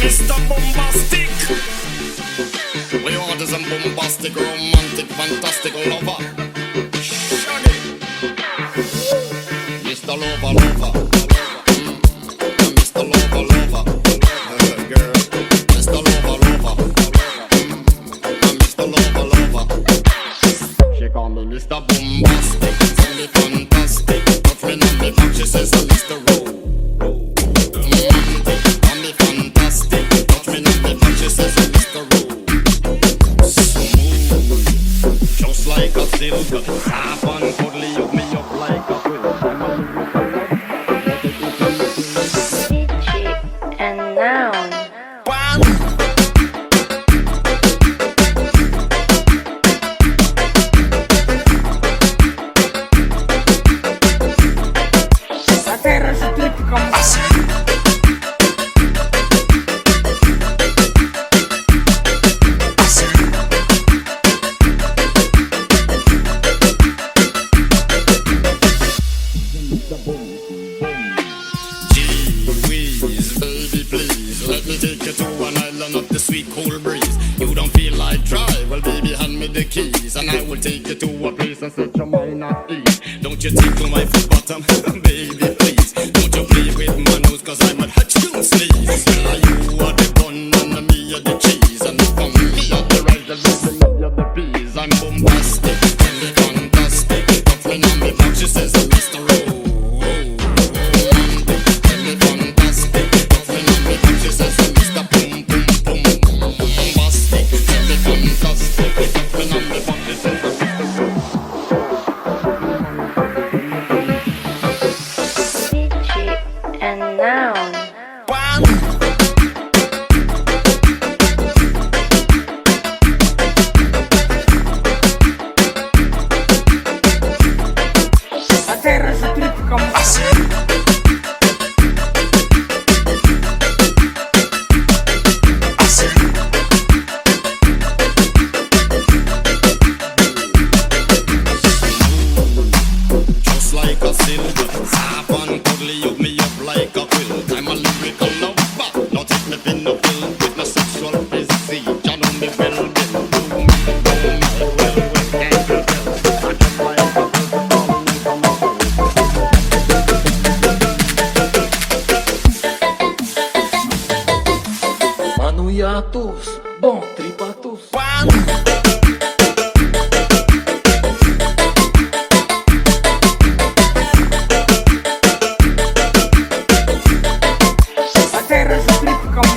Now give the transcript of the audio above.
Mr. Bombastic. We order some bombastic, romantic, fantastic lover. Shaggy. Mr. Lover, lover. Mr. Lover, lover. Girl. Mr. Lover, lover. Mr. Lover, lover. She call me Mr. Bombastic. Tell me fantastic. Touch me on the back, she says I'm Mr. Rowe. Like a silk, soft and cuddly, hug me up like a quilt. I'm a Digit and noun. La terra si trippa come baby, please, let me take you to an island of the sweet cool breeze. You don't feel like drive, well baby, hand me the keys, and I will take you to a place and set your mind at ease. Don't you tickle my foot bottom, baby, please. Don't you play with my nose, cause I'm a hot you sneeze. You are the bun and me are the cheese, and from me are the rice and me are the peas. I'm bombastic, and fantastic. Touching on me back, she says I'm Mr. Rowe. And noun. la terra si trippa come Just like a silk, soft and cuddly, hug me up like a quilt. I'm a lyrical lover, don't take me pin no pill with no sexual physique. You know me well, well, do me well, can't you tell? I just like a Manuiatus, bom tripatus. La terra si trippa come